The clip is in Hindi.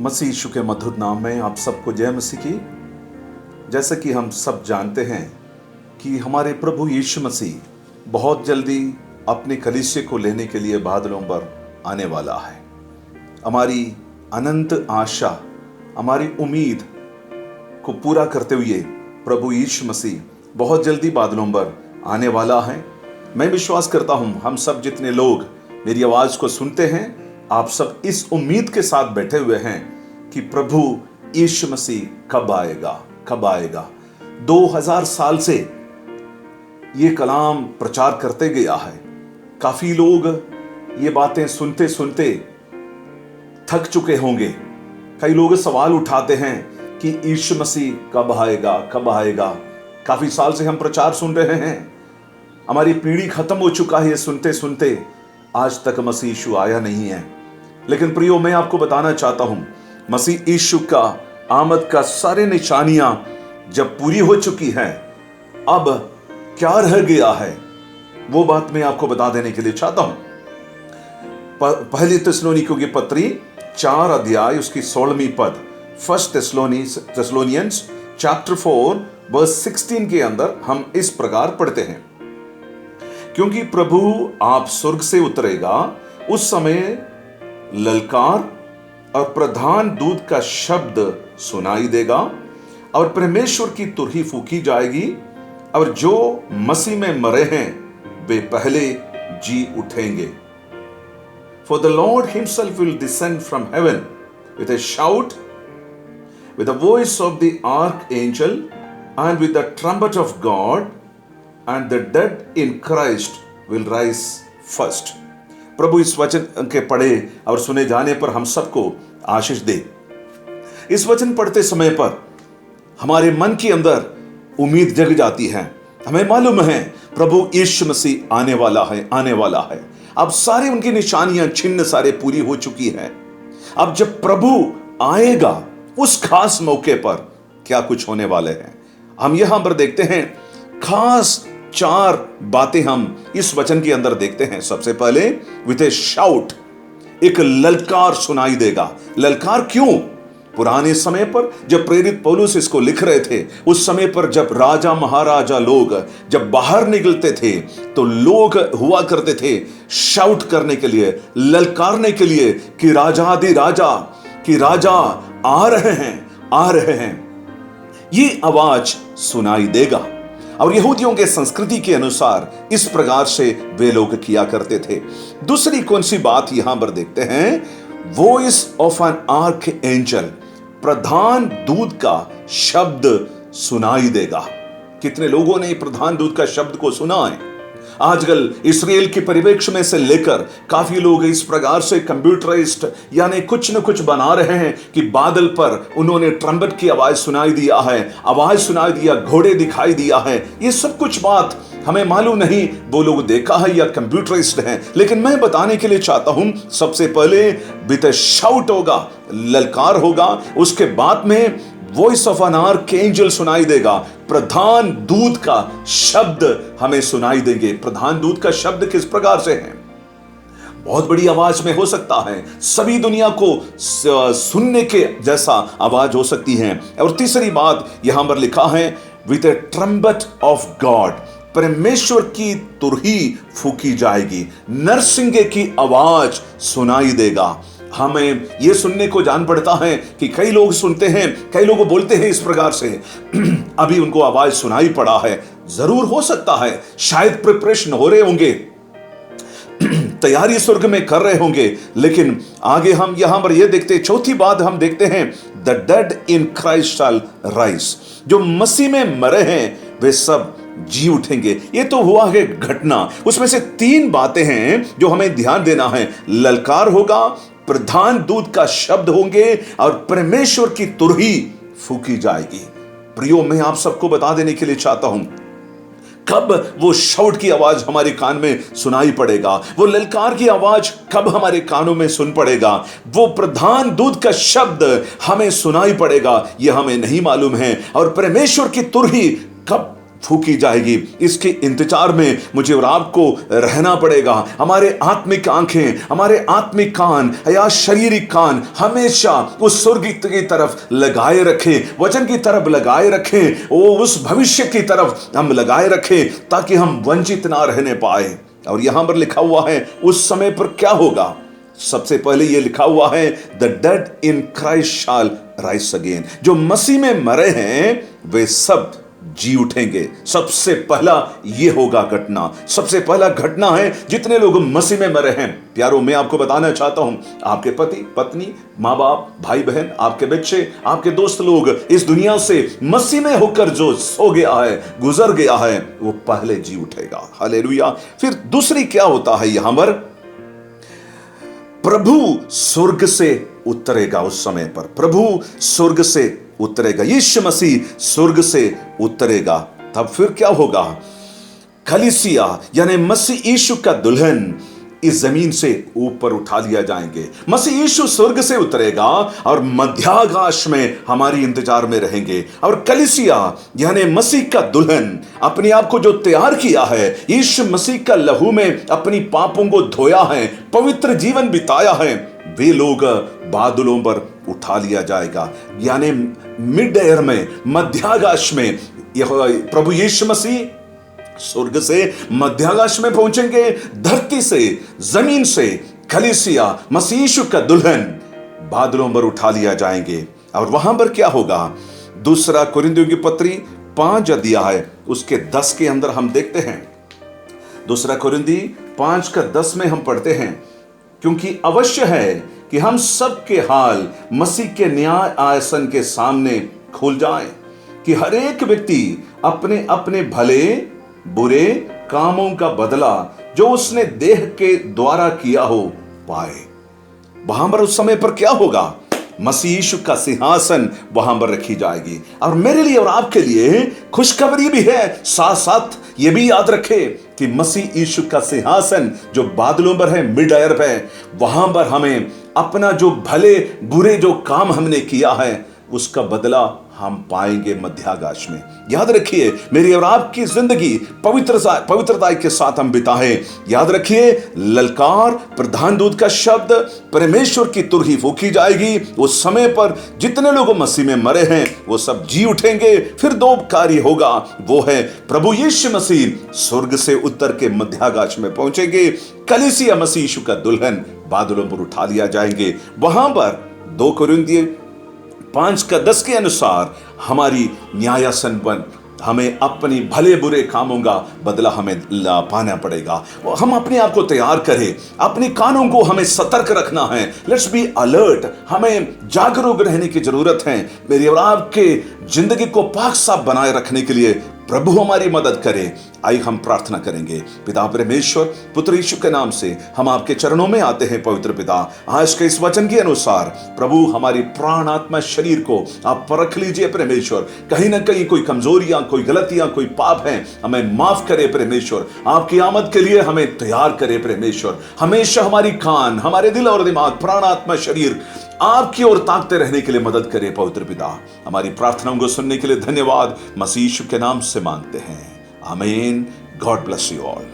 मसीह यीशु के मधुर नाम में आप सबको जय मसीह की। जैसा कि हम सब जानते हैं कि हमारे प्रभु यीशु मसीह बहुत जल्दी अपने कलीसिया को लेने के लिए बादलों पर आने वाला है। हमारी अनंत आशा, हमारी उम्मीद को पूरा करते हुए प्रभु यीशु मसीह बहुत जल्दी बादलों पर आने वाला है। मैं विश्वास करता हूं हम सब जितने लोग मेरी आवाज को सुनते हैं, आप सब इस उम्मीद के साथ बैठे हुए हैं कि प्रभु यीशु मसीह कब आएगा। 2000 साल से ये कलाम प्रचार करते गया है। काफी लोग ये बातें सुनते सुनते थक चुके होंगे। कई लोग सवाल उठाते हैं कि यीशु मसीह कब आएगा। काफी साल से हम प्रचार सुन रहे हैं, हमारी पीढ़ी खत्म हो चुका है ये सुनते सुनते, आज तक मसीह यीशु आया नहीं है। लेकिन प्रियो, मैं आपको बताना चाहता हूं, मसीह यीशु का आमद का सारे निशानियां जब पूरी हो चुकी हैं, अब क्या रह गया है वो बात मैं आपको बता देने के लिए चाहता हूं। पहली थिस्सलुनीकियों की पत्री 4 अध्याय उसकी 16वीं पद, फर्स्ट थिस्सलुनियंस चैप्टर 4 वर्स 16 के अंदर हम इस प्रकार पढ़ते हैं, क्योंकि प्रभु आप स्वर्ग से उतरेगा, उस समय ललकार और प्रधान दूत का शब्द सुनाई देगा और परमेश्वर की तुरही फूकी जाएगी, और जो मसीह में मरे हैं वे पहले जी उठेंगे। For the Lord himself will descend from heaven with a shout, with the voice of the archangel, and with the trumpet of God, and the dead in Christ will rise first. प्रभु इस वचन के पढ़े और सुने जाने पर हम सबको आशीष दे। इस वचन पढ़ते समय पर हमारे मन के अंदर उम्मीद जग जाती है। हमें मालूम है प्रभु यीशु मसीह आने वाला है। अब सारे उनकी निशानियां चिन्ह सारे पूरी हो चुकी हैं। अब जब प्रभु आएगा उस खास मौके पर क्या कुछ होने वाले हैं, हम यहां पर देखते हैं। खास 4 बातें हम इस वचन के अंदर देखते हैं। सबसे पहले विथ ए शाउट, एक ललकार सुनाई देगा। ललकार क्यों? पुराने समय पर जब प्रेरित पौलुस इसको लिख रहे थे, उस समय पर जब राजा महाराजा लोग जब बाहर निकलते थे तो लोग हुआ करते थे शाउट करने के लिए, ललकारने के लिए कि राजा आ रहे हैं। ये आवाज सुनाई देगा। और यहूदियों के संस्कृति के अनुसार इस प्रकार से वे लोग किया करते थे। दूसरी कौन सी बात यहां पर देखते हैं? Voice of an archangel, प्रधान दूत का शब्द सुनाई देगा। कितने लोगों ने प्रधान दूत का शब्द को सुना है? आजकल इसराइल के परिवेश में से लेकर काफी लोग इस प्रकार से कंप्यूटराइज्ड यानी कुछ न कुछ बना रहे हैं कि बादल पर उन्होंने ट्रम्पेट की आवाज सुनाई दिया, घोड़े दिखाई दिया है। ये सब कुछ बात हमें मालूम नहीं वो लोग देखा है या कंप्यूटराइज्ड है। लेकिन मैं बताने के लिए चाहता हूं, सबसे पहले विद अ शाउट होगा, ललकार होगा, उसके बाद में वॉइस ऑफ एन आर्कएंजल सुनाई देगा, प्रधान दूत का शब्द हमें सुनाई देंगे। प्रधान दूत का शब्द किस प्रकार से है? बहुत बड़ी आवाज में हो सकता है, सभी दुनिया को सुनने के जैसा आवाज हो सकती है। और तीसरी बात यहां पर लिखा है with A trumpet of God, परमेश्वर की तुरही फूकी जाएगी, नरसिंगे की आवाज सुनाई देगा। हमें यह सुनने को जान पड़ता है कि कई लोग सुनते हैं, कई लोग बोलते हैं इस प्रकार से अभी उनको आवाज सुनाई पड़ा है। जरूर हो सकता है, शायद प्रिपरेशन हो रहे होंगे, तैयारी स्वर्ग में कर रहे होंगे। लेकिन आगे हम यहां पर यह देखते, चौथी बात हम देखते हैं, the dead in Christ shall rise, जो मसीह में मरे हैं वे सब जी उठेंगे। ये तो हुआ है घटना। उसमें से 3 बातें हैं जो हमें ध्यान देना है। ललकार होगा, प्रधान दूत का शब्द होंगे, और परमेश्वर की तुरही फूकी जाएगी। प्रियो, मैं आप सबको बता देने के लिए चाहता हूं, कब वो शाउट की आवाज हमारे कान में सुनाई पड़ेगा, वो ललकार की आवाज कब हमारे कानों में सुन पड़ेगा, वो प्रधान दूत का शब्द हमें सुनाई पड़ेगा, यह हमें नहीं मालूम है। और परमेश्वर की तुरही कब फूकी जाएगी। इसके इंतजार में मुझे और आपको रहना पड़ेगा। हमारे आत्मिक आंखें, हमारे आत्मिक कान या शारीरिक कान हमेशा उस स्वर्ग की तरफ लगाए रखें, वचन की तरफ लगाए रखें, वो उस भविष्य की तरफ हम लगाए रखें, ताकि हम वंचित ना रहने पाए। और यहां पर लिखा हुआ है उस समय पर क्या होगा। सबसे पहले यह लिखा हुआ है, the dead in Christ shall rise again. जो मसीह में मरे हैं वे सब जी उठेंगे। सबसे पहला यह होगा घटना, सबसे पहला घटना है जितने लोग मसीह में मरे हैं। प्यारों, मैं आपको बताना चाहता हूं, आपके पति पत्नी, मां बाप, भाई बहन, आपके बच्चे, आपके दोस्त लोग इस दुनिया से मसीह में होकर जो सो गया है, गुजर गया है, वो पहले जी उठेगा। हालेलुया। फिर दूसरी क्या होता है यहां पर, प्रभु स्वर्ग से उतरेगा। उस समय पर प्रभु स्वर्ग से उतरेगा, यीशु मसीह स्वर्ग से उतरेगा। तब फिर क्या होगा, कलीसिया यानी मसीह यीशु का दुल्हन इस जमीन से ऊपर उठा लिया जाएंगे। मसीह यीशु स्वर्ग से उतरेगा और मध्याकाश में हमारी इंतजार में रहेंगे। और कलीसिया यानी मसीह का दुल्हन अपने आप को जो तैयार किया है, यीशु मसीह का लहू में अपनी पापों को धोया है, पवित्र जीवन बिताया है, वे लोग बादलों पर उठा लिया जाएगा। यानी मिड एयर में, मध्याकाश में यह प्रभु यीशु मसीह स्वर्ग से मध्याकाश में पहुंचेंगे। धरती से, जमीन से कलीसिया मसीह यीशु का दुल्हन बादलों पर उठा लिया जाएंगे। और वहां पर क्या होगा, दूसरा कुरिन्थियों की पत्री 5 अध्याय उसके 10 के अंदर हम देखते हैं। दूसरा कुरिन्थी 5:10 में हम पढ़ते हैं, क्योंकि अवश्य है कि हम सब के हाल मसीह के न्याय आसन के सामने खुल जाएं, कि हर एक व्यक्ति अपने अपने भले बुरे कामों का बदला जो उसने देह के द्वारा किया हो पाए। वहां पर उस समय पर क्या होगा, मसीह यीशु का सिंहासन वहां पर रखी जाएगी। और मेरे लिए और आपके लिए खुशखबरी भी है, साथ साथ ये भी याद रखे कि मसीह यीशु का सिंहासन जो बादलों पर है, मिड एयर पे, वहां पर हमें अपना जो भले बुरे जो काम हमने किया है उसका बदला हम पाएंगे मध्याकाश में। याद रखिए, मेरी और आपकी जिंदगी पवित्रता के साथ हम बिताएं। याद रखिए, ललकार, प्रधान दूत का शब्द, परमेश्वर की तुरही फूकी जाएगी। उस समय पर जितने लोग मसीह में मरे हैं वो सब जी उठेंगे। फिर 2 कार्य होगा, वो है प्रभु यीशु मसीह स्वर्ग से उतर के मध्याकाश में पहुंचेंगे। कलीसिया मसीह यीशु का दुल्हन बादलों पर उठा लिया जाएंगे। वहां पर 2 कुरिन्थियों 5:10 के अनुसार हमारी न्यायासन बन हमें अपनी भले बुरे कामों का बदला हमें पाना पड़ेगा। हम अपने आप को तैयार करें, अपने कानों को हमें सतर्क रखना है। लेट्स बी अलर्ट, हमें जागरूक रहने की जरूरत है। मेरी और आपके जिंदगी को पाक साफ बनाए रखने के लिए प्रभु हमारी मदद करे। आइए हम प्रार्थना करेंगे। पिता परमेश्वर, पुत्र यीशु के नाम से हम आपके चरणों में आते हैं। पवित्र पिता, आज के इस वचन के अनुसार प्रभु हमारी प्राण आत्मा शरीर को आप परख लीजिए परमेश्वर। कहीं ना कहीं कोई कमजोरियां, कोई गलतियां, कोई पाप हैं, हमें माफ करे परमेश्वर। आपकी आमद के लिए हमें तैयार करे परमेश्वर। हमेशा हमारी कान, हमारे दिल और दिमाग, प्राण आत्मा शरीर आपकी ओर ताकते रहने के लिए मदद करे पवित्र पिता। हमारी प्रार्थनाओं को सुनने के लिए धन्यवाद। मसीह यीशु के नाम से मांगते हैं, आमीन। God bless you all.